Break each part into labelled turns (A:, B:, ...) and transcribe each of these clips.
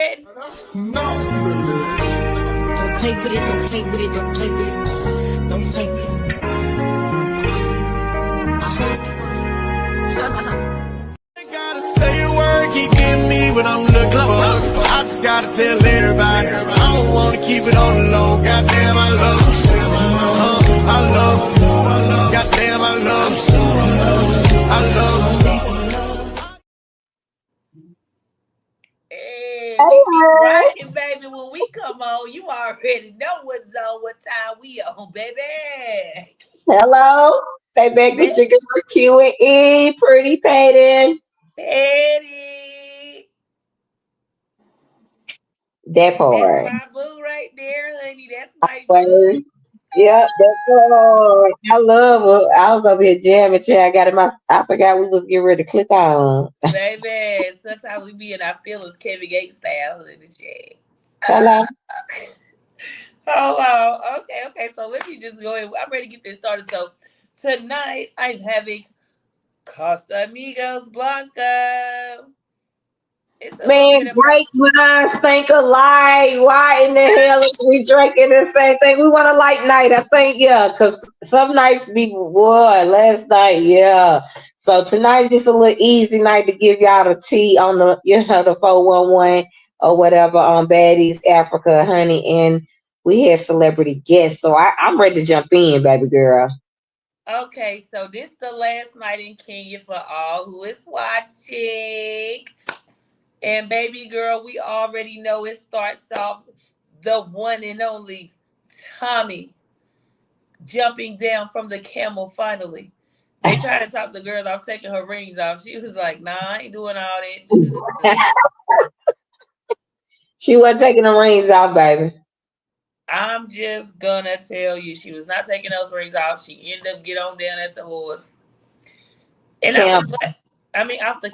A: That's nasty.
B: Don't play with it, don't play with it, don't play with it. Don't play with it.
A: Ain't gotta say a word, keep getting me what I'm looking for. I just gotta tell everybody. I don't wanna keep it on the low. Goddamn, I love you. I love you. Goddamn, I love you. I love you.
C: Hey, we be rocking, baby. When we come on, you already know what's on, what time we on, baby.
D: Hello, they back with your girl Q and E, pretty Payton.
C: Betty.
D: That part.
C: That's my boo right there, honey. That's my
D: Word.
C: boo.
D: Yep, that's all. I love her. I was over here jamming. I got in my. I forgot we was getting ready to click on.
C: Baby, sometimes we be in our feelings, Kevin Gates style in the chat.
D: Hello.
C: Oh, wow. Okay. So let me just go ahead. I'm ready to get this started. So tonight I'm having Casamigos Blanco. It's a little
D: Man,
C: bit of
D: great minds think alike. Why in the hell is we drinking the same thing? We want a light night, I think, yeah, because some nights be what last night, yeah. So tonight just a little easy night to give y'all the tea on the the 411 or whatever on Baddies Africa, honey. And we had celebrity guests. So I'm ready to jump in, baby girl.
C: Okay, so this the last night in Kenya for all who is watching. And baby girl, we already know it starts off the one and only Tommy jumping down from the camel finally. They tried to talk the girl off taking her rings off. She was like, nah, I ain't doing all that.
D: She wasn't taking the rings off, baby.
C: I'm just gonna tell you, she was not taking those rings off. She ended up get on down at the horse. And off the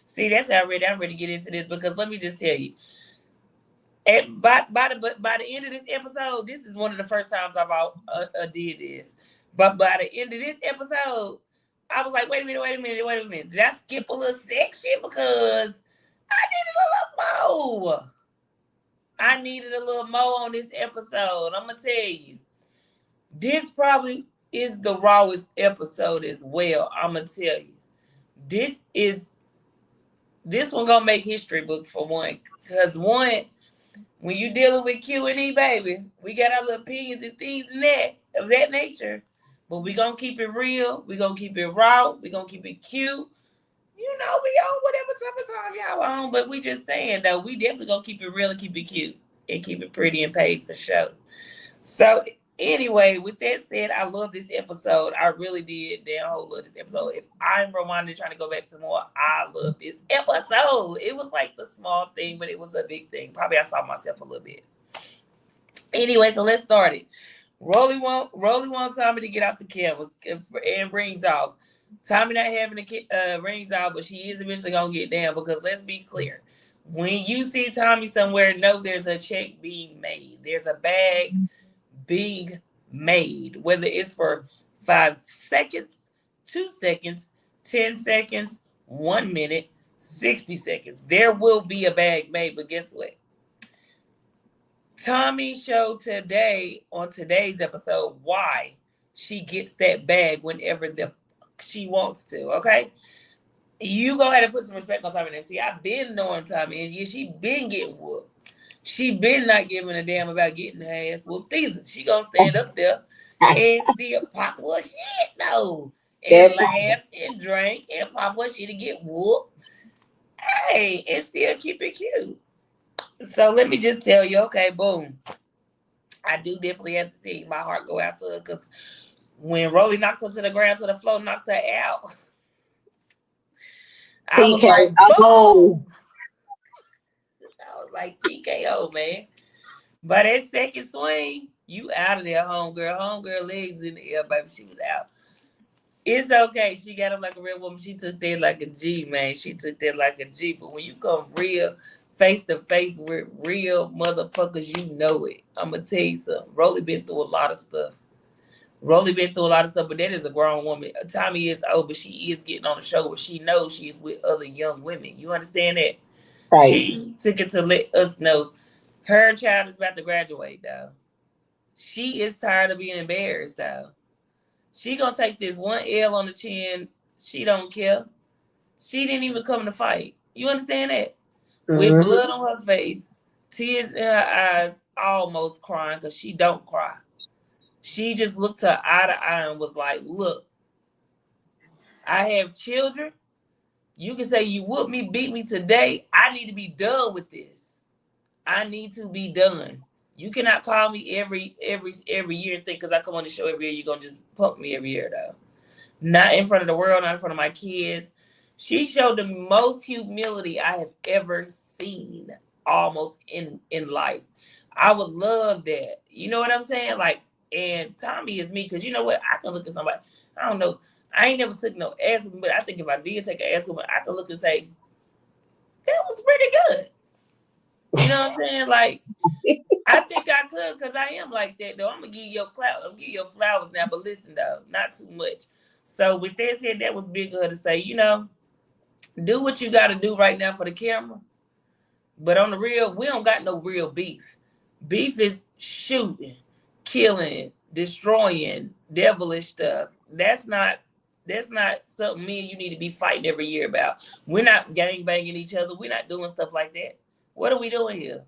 C: see, that's how I'm ready to get into this because let me just tell you. By the end of this episode, this is one of the first times I've did this. But by the end of this episode, I was like, wait a minute. Did I skip a little section because I needed a little more? I needed a little more on this episode. I'm gonna tell you, this probably is the rawest episode as well. I'm gonna tell you, this one gonna make history books for one, because one. When you dealing with Q and E, baby, we got our little opinions and things of that nature. But we gonna keep it real. We gonna keep it raw. We gonna keep it cute. We on whatever type of time y'all on. But we just saying though, we definitely gonna keep it real and keep it cute and keep it pretty and paid for sure. So anyway, with that said, I love this episode. I really did. Damn whole love this episode. If I'm reminded trying to go back to more, I love this episode. It was like the small thing, but it was a big thing. Probably I saw myself a little bit. Anyway, so let's start it. Rolly wants Tommy to get off the camera and rings off. Tommy not having the rings off, but she is eventually gonna get down because let's be clear. When you see Tommy somewhere, know there's a check being made. There's a bag being made, whether it's for 5 seconds, 2 seconds, 10 seconds, 1 minute, 60 seconds. There will be a bag made, but guess what? Tommy showed today on today's episode why she gets that bag whenever she wants to, okay? You go ahead and put some respect on Tommy. And see, I've been knowing Tommy, and yeah, she been getting whooped. She been not giving a damn about getting her ass whooped either. She gonna stand up there and still pop her shit though. And laugh and drink and pop her shit and get whooped. Hey, and still keep it cute. So let me just tell you, okay, boom. I do definitely have to see my heart go out to her because when Rolly knocked her to the ground, to the floor, knocked her out, I was like, boom. I was like, TKO, man. But that second swing, you out of there, homegirl. Homegirl legs in the air, baby. She was out. It's okay. She got him like a real woman. She took that like a G, man. She took that like a G. But when you come real face to face with real motherfuckers, you know it. I'm going to tell you something. Rolly been through a lot of stuff. Rolly been through a lot of stuff, but that is a grown woman. Tommy is old, but she is getting on the show where she knows she is with other young women. You understand that?
D: Right.
C: She took it to let us know her child is about to graduate, though. She is tired of being embarrassed, though. She gonna take this one L on the chin. She don't care. She didn't even come to fight. You understand that? With
D: Mm-hmm.
C: blood on her face, tears in her eyes, almost crying because she don't cry. She just looked her eye to eye and was like, look, I have children. You can say you whooped me, beat me today. I need to be done with this. I need to be done. You cannot call me every year and think because I come on the show every year, you're gonna just punk me every year though. Not in front of the world, not in front of my kids. She showed the most humility I have ever seen almost in life. I would love that. You know what I'm saying? Like, and Tommy is me because you know what? I can look at somebody. I don't know. I ain't never took no ass whooping, but I think if I did take an ass whooping, I can look and say, that was pretty good. You know what I'm saying? Like, I think I could because I am like that, though. I'm going to give you your clout. I'm going to give you your flowers now, but listen, though, not too much. So with that said, that was big of her to say, you know, do what you got to do right now for the camera. But on the real, we don't got no real beef. Beef is shooting, killing, destroying, devilish stuff. That's not something me and you need to be fighting every year about. We're not gang banging each other. We're not doing stuff like that. What are we doing here?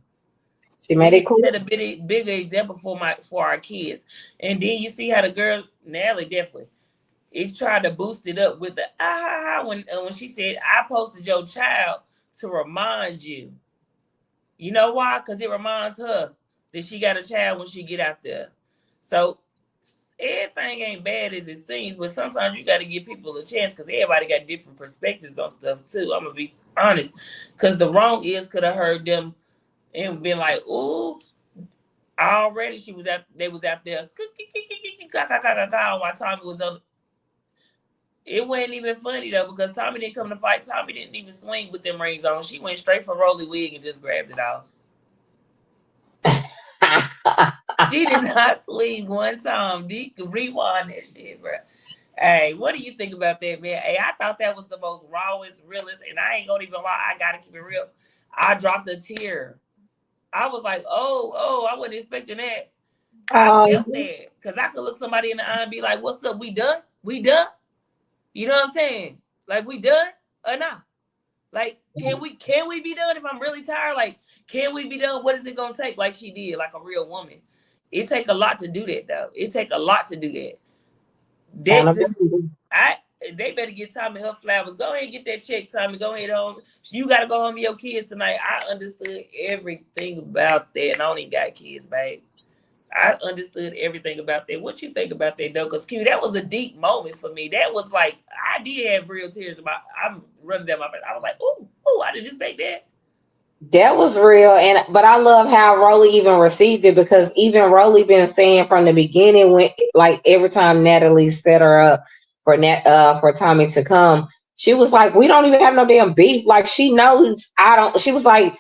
D: She
C: We
D: made
C: need
D: it
C: to
D: clear.
C: set a bigger example for our kids. And then you see how the girl, Natalie definitely, is trying to boost it up with the when she said, I posted your child to remind you. You know why? Because it reminds her that she got a child when she get out there. So everything ain't bad as it seems, but sometimes you got to give people a chance because everybody got different perspectives on stuff too. I'm gonna be honest, because the wrong ears could have heard them and been like, "Ooh." Already, they was out there while Tommy was on. It wasn't even funny though because Tommy didn't come to fight. Tommy didn't even swing with them rings on. She went straight for Rolly wig and just grabbed it off. She did not swing one time. You can rewind that shit, bro. Hey, what do you think about that, man? Hey, I thought that was the most rawest, realest, and I ain't gonna even lie. I gotta keep it real. I dropped a tear. I was like, oh, I wasn't expecting that. I felt that because I could look somebody in the eye and be like, "What's up? We done? We done?" You know what I'm saying? Like, we done or not? Like, can we be done if I'm really tired? Like, can we be done? What is it gonna take? Like she did, like a real woman. It take a lot to do that, though. It take a lot to do that. That just, they better get Tommy her flowers. Go ahead and get that check, Tommy. Go ahead home. You got to go home with your kids tonight. I understood everything about that, and I only got kids, babe. I understood everything about that. What you think about that, though? Because Q, that was a deep moment for me. That was like, I did have real tears about. I'm running down my face. I was like, ooh, I didn't expect that.
D: That was real, but I love how Rolly even received it because even Rolly been saying from the beginning when like every time Natalie set her up for Tommy to come, she was like, "We don't even have no damn beef." Like she knows I don't. She was like,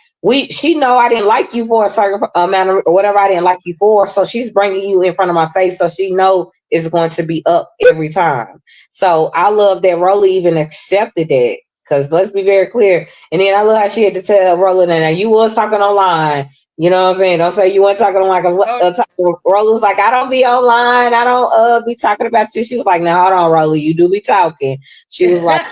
D: She know I didn't like you for a certain amount of whatever I didn't like you for, so she's bringing you in front of my face, so she know it's going to be up every time. So I love that Rolly even accepted that. Because let's be very clear. And then I love how she had to tell Roland, and you was talking online. You know what I'm saying? Don't say you weren't talking online. Because Roland was like, I don't be online. I don't be talking about you. She was like, no, hold on, Roland. You do be talking. She was like,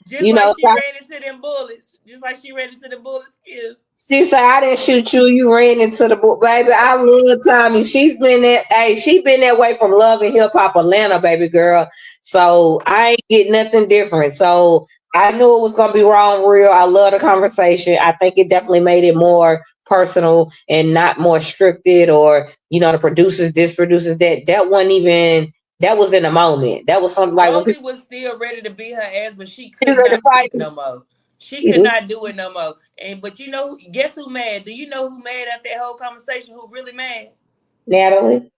C: just like she ran into them bullets. Just like she ran into the bullets, too.
D: She said, I didn't shoot you. You ran into the book, baby. I love Tommy. She's been that. Hey, she been that way from Love and Hip Hop Atlanta, baby girl. So I ain't get nothing different. So I knew it was gonna be wrong, real. I love the conversation. I think it definitely made it more personal and not more scripted or the producers, this produces that. That wasn't even. That was in the moment. That was something like
C: Rolly was still ready to beat her ass, but she could not do it no more. She could not do it no more. But guess who mad? Do you know who mad at that whole conversation? Who really mad?
D: Natalie.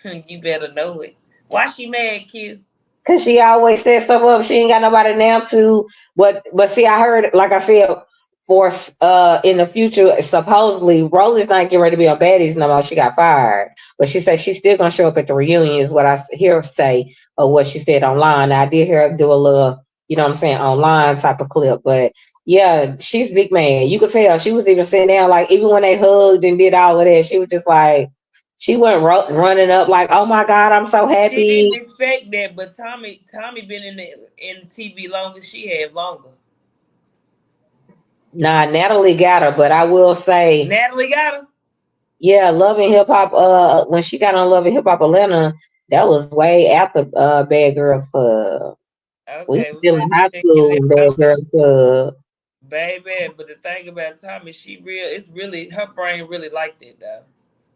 C: You better know it. Why she mad, Q?
D: Cause she always said something up. She ain't got nobody now to. But see, I heard, like I said, for in the future, supposedly Rolly's not getting ready to be on Baddies no more. She got fired, but she said she's still gonna show up at the reunion. Is what I hear her say, or what she said online. I did hear her do a little, you know what I'm saying, online type of clip. But yeah, she's big man. You could tell she was even sitting down, like even when they hugged and did all of that, she was just like she went running up like, oh my God, I'm so
C: She
D: happy.
C: didn't expect that, but Tommy been in TV longer. She had longer.
D: Nah, Natalie got her, but I will say,
C: Natalie got her.
D: yeah, Love and Hip Hop. When she got on Love and Hip Hop Atlanta, that was way after Bad Girls Club. We
C: Okay,
D: still
C: we're
D: in
C: gonna
D: high
C: check
D: school
C: it
D: when
C: out,
D: Bad Girls Club.
C: baby. But the thing about Tommy, it's really her brain really liked it though.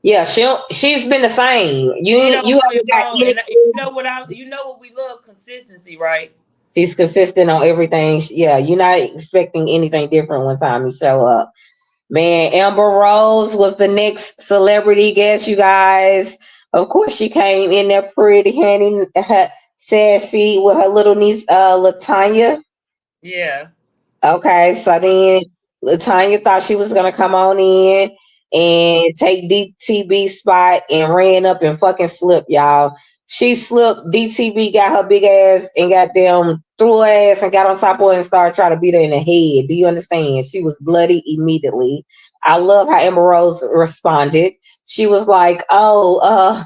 D: Yeah, she's been the same. You
C: She don't
D: you
C: flip
D: haven't got
C: on, and
D: anything.
C: you know what we love consistency, right?
D: She's consistent on everything. Yeah, you're not expecting anything different one time you show up. Man, Amber Rose was the next celebrity guest, you guys. Of course, she came in there pretty, honey, sassy with her little niece, Latanya.
C: Yeah.
D: Okay, so then Latanya thought she was gonna come on in and take DTB spot and ran up and fucking slipped, y'all. She slipped. DTB got her big ass and got them threw her ass and got on top of her and started trying to beat her in the head. Do you understand? She was bloody immediately. I love how Amber Rose responded. She was like, "Oh,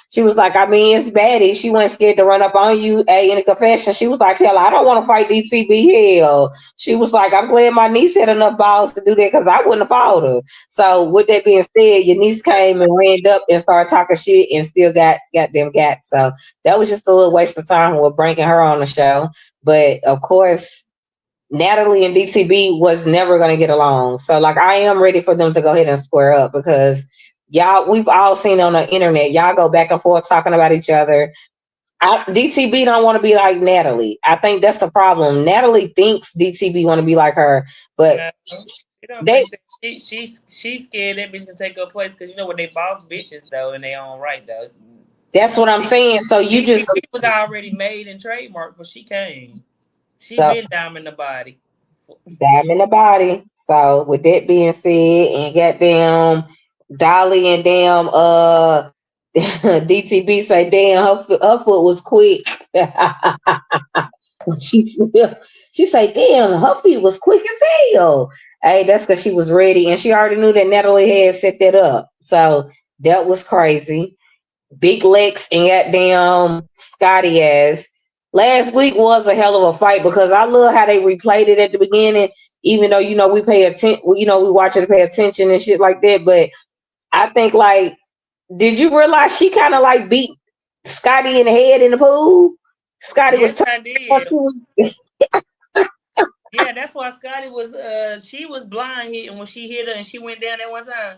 D: she was like, I mean, it's baddie. She wasn't scared to run up on you in a confession. She was like, hell, I don't want to fight DTB. Hell. She was like, I'm glad my niece had enough balls to do that because I wouldn't have fought her. So with that being said, your niece came and ran up and started talking shit and still got them got. So that was just a little waste of time with bringing her on the show. But of course, Natalie and DTB was never going to get along. So like I am ready for them to go ahead and square up because y'all, we've all seen on the internet, y'all go back and forth talking about each other. DTB don't want to be like Natalie. I think that's the problem. Natalie thinks DTB want to be like her, but
C: No, she don't
D: they
C: think that she's scared that bitch can take her place because you know what they boss bitches though in their own right though.
D: that's what I'm saying. So you just
C: DTB was already made and trademarked when she came. She
D: so
C: been diamond the body.
D: damn in the body. So with that being said, and goddamn Dolly and damn DTB say damn her foot was quick. she she say damn her feet was quick as hell. Hey, that's because she was ready and she already knew that Natalie had set that up. So that was crazy. Big Lex and goddamn Scotty ass. Last week was a hell of a fight because I love how they replayed it at the beginning, even though you know we pay attention, you know we watch it to pay attention and shit like that. But I think like, did you realize she kind of like beat Scotty in the head in the pool? Scotty
C: Yes,
D: was
C: I did. Yeah, that's why Scotty was she was blind hitting when she hit her and she went down at one time.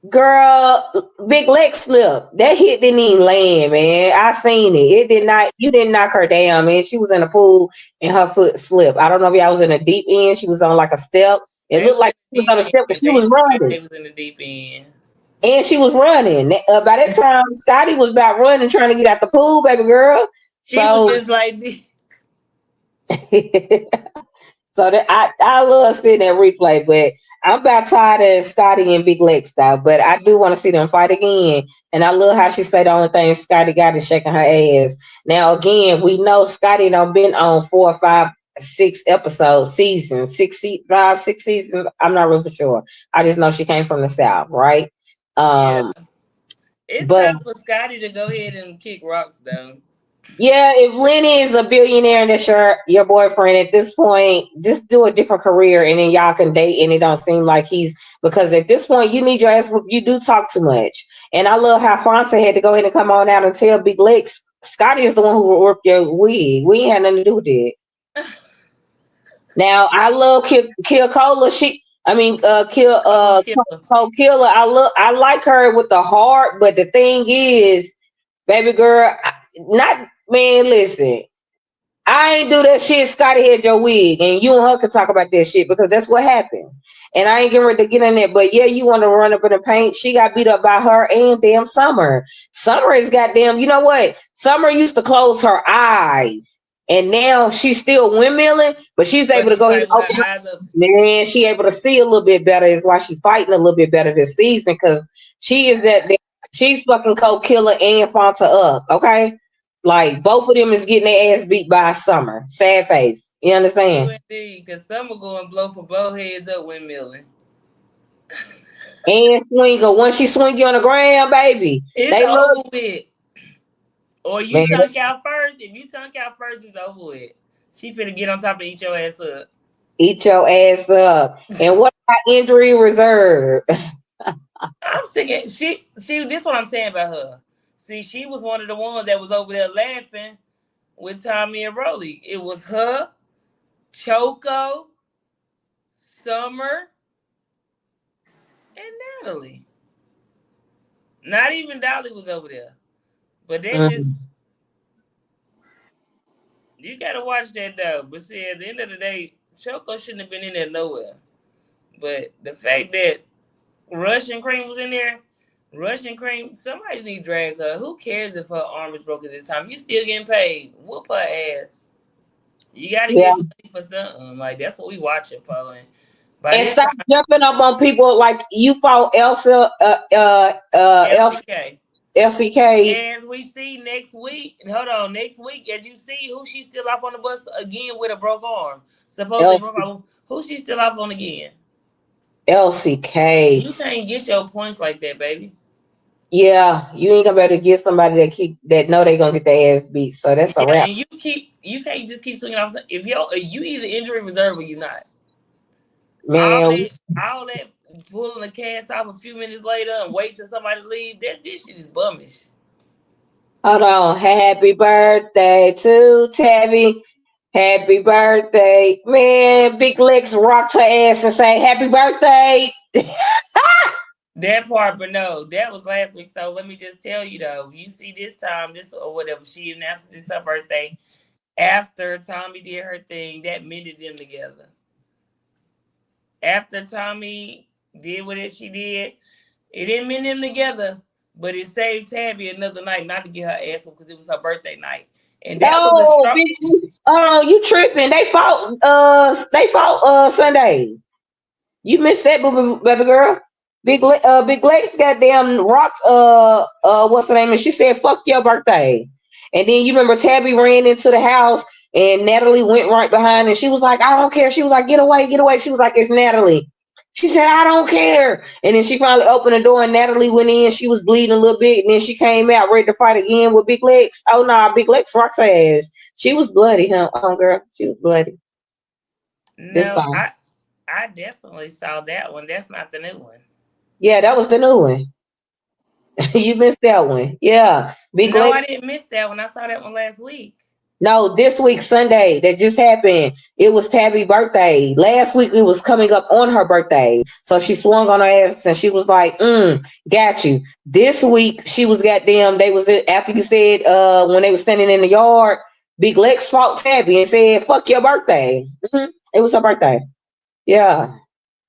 D: Girl, big leg slip. That hit didn't even land, man. I seen it. It did not. You didn't knock her down, man. She was in the pool and her foot slipped. I don't know if y'all was in the deep end. She was on like a step. It
C: They
D: looked
C: was
D: like
C: in
D: she
C: the
D: was on a
C: deep
D: step, but
C: end.
D: she was
C: They
D: running.
C: was in the deep end.
D: And she was running. By that time, Scotty was about running, trying to get out the pool, baby girl.
C: She was
D: So,
C: just like this.
D: so that I love seeing that replay, but I'm about tired of Scotty and Big Lex style. But I do want to see them fight again. And I love how she said the only thing Scotty got is shaking her ass. Now again, we know Scotty done been on 4 or 5, 6 episodes, seasons, 5, 6 seasons. I'm not really sure. I just know she came from the South, right?
C: Yeah. It's
D: But
C: time for Scotty to go ahead and kick rocks though.
D: yeah, if Lenny is a billionaire and that's your boyfriend at this point, just do a different career and then y'all can date and it don't seem like he's because at this point you need your ass you do talk too much. And I love how Fonta had to go ahead and come on out and tell Big Lex Scotty is the one who ripped your wig. We ain't had nothing to do with it. Now I love Kill Cola. Kill Killer. I like her with the heart, but the thing is, baby girl, not man, listen. I ain't do that shit. Scotty had your wig, and you and her can talk about that shit because that's what happened. And I ain't getting ready to get in it, but yeah, you want to run up in the paint. She got beat up by her and damn Summer. Summer is goddamn. You know what? Summer used to close her eyes And now she's still windmilling, but she's able to
C: she
D: go ahead and
C: fighting with
D: open
C: her
D: up.
C: eyes up.
D: Man, she able to see a little bit better. Is why she fighting a little bit better this season, because she is she's fucking Cold Killer and Fonta up. Okay, like both of them is getting their ass beat by Summer. Sad face. You understand?
C: True indeed, because some are going blow for blow, heads up, windmilling.
D: And Swinger, once she swing you on the ground, baby,
C: It's
D: they love,
C: over with. Or you
D: man.
C: tunk out first. If you tunk out first, it's over with. She finna get on top and eat your ass up.
D: Eat your ass up. And what about injury reserve?
C: I'm sick of she. See, this is what I'm saying about her. See, she was one of the ones that was over there laughing with Tommy and Rolly. It was her, Choco, Summer, and Natalie. Not even Dolly was over there. But they just, you gotta watch that though. But see, at the end of the day, Choco shouldn't have been in there nowhere. But the fact that Russian Cream was in there, Russian Cream, somebody need to drag her. Who cares if her arm is broken this time? You still getting paid. Whoop her ass. You gotta get money for something. Like that's what we watching for.
D: And stop jumping up on people like you fought Elsa,
C: LCK.
D: LCK.
C: As we see next week, hold on, next week, as you see who she's still off on the bus again with a broke arm. Supposedly broke arm. Who she's still off on again?
D: LCK.
C: You can't get your points like that, baby.
D: Yeah, you ain't gonna be able to get somebody that know they gonna get their ass beat. So that's a wrap.
C: And you can't just keep swinging off. If you either injury reserve or you not.
D: Man,
C: all that pulling the cast off a few minutes later and wait till somebody leave. This shit is bummish.
D: Hold on. Happy birthday to Tabby. Happy birthday. Man, Big Lex rocked her ass and say happy birthday.
C: That part, but no, that was last week. So let me just tell you though, you see this time, this or whatever, she announces it's her birthday after Tommy did her thing, that mended them together. After Tommy did what she did, it didn't mend them together, but it saved Tabby another night not to get her ass because it was her birthday night. And that was
D: oh, you tripping. They fought Sunday. You missed that, baby girl. Big Lex goddamn rocked what's her name? And she said, fuck your birthday. And then you remember Tabby ran into the house and Natalie went right behind and she was like, I don't care. She was like, get away, get away. She was like, it's Natalie. She said, I don't care. And then she finally opened the door and Natalie went in. She was bleeding a little bit. And then she came out ready to fight again with Big Lex. Oh, no, Big Lex rocks her ass. She was bloody, huh, girl? She was bloody.
C: No, I definitely saw that one. That's not the new one.
D: Yeah, that was the new one. You missed that one. Yeah.
C: Big Lex. I didn't miss that one. I saw that one last week.
D: No, this week, Sunday, that just happened. It was Tabby's birthday. Last week, it was coming up on her birthday. So she swung on her ass and she was like, got you. This week, she was goddamn, they was, after you said, when they were standing in the yard, Big Lex fought Tabby and said, fuck your birthday. It was her birthday. Yeah.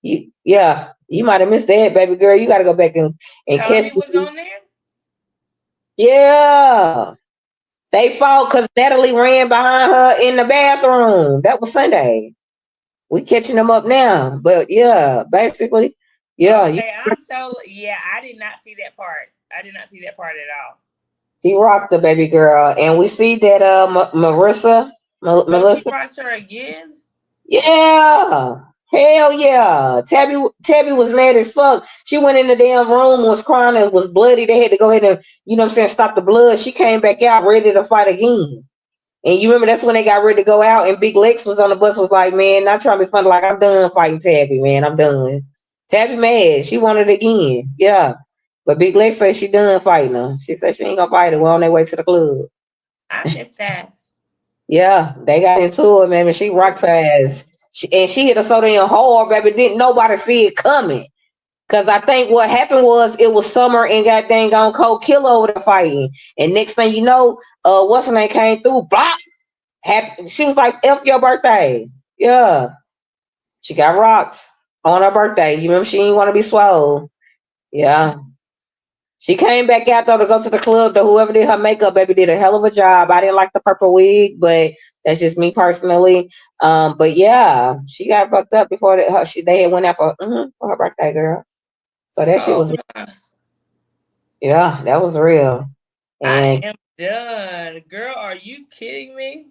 D: You might have missed that, baby girl. You got to go back and catch it. Was on there? Yeah. They fought because Natalie ran behind her in the bathroom. That was Sunday. We catching them up now. But yeah, basically, yeah.
C: Okay, I did not see that part. I did not see that part at all.
D: She rocked the baby girl. And we see that Melissa.
C: She rocked her again?
D: Yeah. Hell yeah. Tabby was mad as fuck. She went in the damn room, was crying and was bloody. They had to go ahead and, you know what I'm saying, stop the blood. She came back out ready to fight again. And you remember that's when they got ready to go out and Big Lex was on the bus, was like, man, not trying to be funny. Like, I'm done fighting Tabby, man. I'm done. Tabby mad. She wanted it again. Yeah. But Big Lex said she done fighting her. She said she ain't gonna fight her. We're on their way to the club.
C: I missed that.
D: Yeah. They got into it, man. And she rocked her ass. She hit her so damn hard, baby. Didn't nobody see it coming. Because I think what happened was it was Summer and got dang on Cold Killer over there fighting. And next thing you know, what's her name came through, blah. She was like, F your birthday. Yeah. She got rocked on her birthday. You remember she didn't want to be swole. Yeah. She came back out though to go to the club. Though whoever did her makeup, baby, did a hell of a job. I didn't like the purple wig, but that's just me personally. But yeah, she got fucked up before they had went out for her birthday, girl. So that shit
C: Oh
D: was
C: my.
D: yeah, that was real.
C: I
D: And
C: am done. Girl, are you kidding me?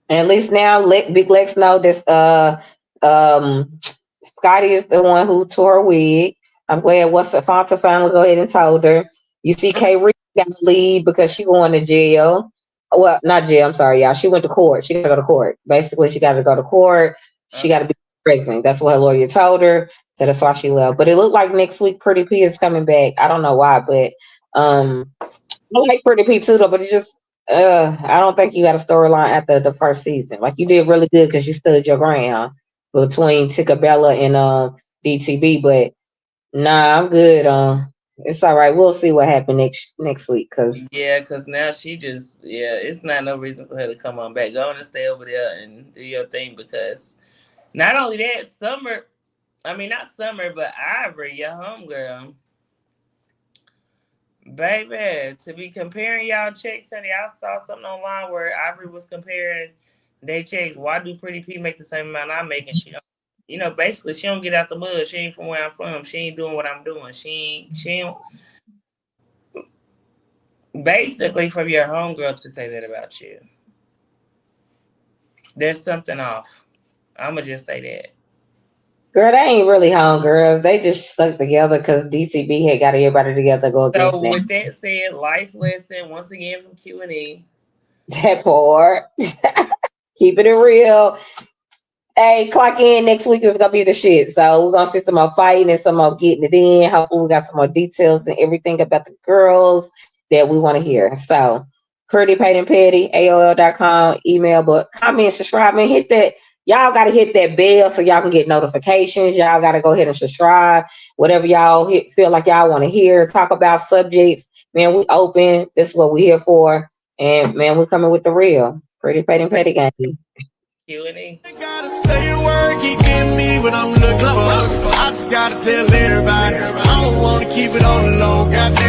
D: at least now Big Lex know this um Scotty is the one who tore her wig. I'm glad Fonta finally go ahead and told her. You see K Reed got to leave because she going to jail. Well, not jail, I'm sorry, y'all. She went to court. She gotta go to court. Basically, she gotta go to court. She gotta be present. That's what her lawyer told her. So that's why she left. But it looked like next week Pretty P is coming back. I don't know why, but I like Pretty P too, though, but it's just I don't think you got a storyline after the first season. Like you did really good because you stood your ground between Tikabella and DTB, but nah, I'm good. It's all right. We'll see what happens next week because
C: Yeah, because now it's not no reason for her to come on back. Go on and stay over there and do your thing because not only that, not Summer, but Ivory, your homegirl. Baby, to be comparing y'all checks, honey, I saw something online where Ivory was comparing they checks. Why do Pretty P make the same amount I'm making? She don't, basically she don't get out the mud. She ain't from where I'm from. She ain't doing what I'm doing. She ain't basically from your homegirl to say that about you. There's something off. I'ma just say that.
D: girl, they ain't really homegirls. They just stuck together because DTB had got everybody together to go against
C: So
D: them.
C: with that said, life lesson once again from Q&E.
D: That part. Keeping it real. Hey, clock in next week is gonna be the shit. So we're gonna see some more fighting and some more getting it in. Hopefully we got some more details and everything about the girls that we want to hear. So Pretty Paid and Petty, AOL.com, email, but comment, subscribe, and hit that. Y'all gotta hit that bell so y'all can get notifications. Y'all gotta go ahead and subscribe. Whatever y'all feel like y'all want to hear, talk about subjects. Man, we open. This is what we're here for. And man, we're coming with the real. Pretty Paid and Petty gang.
C: Q&E.
A: Gotta say a word, keep getting me what I'm looking for. I just gotta tell everybody, I don't wanna keep it on the low. Goddamn.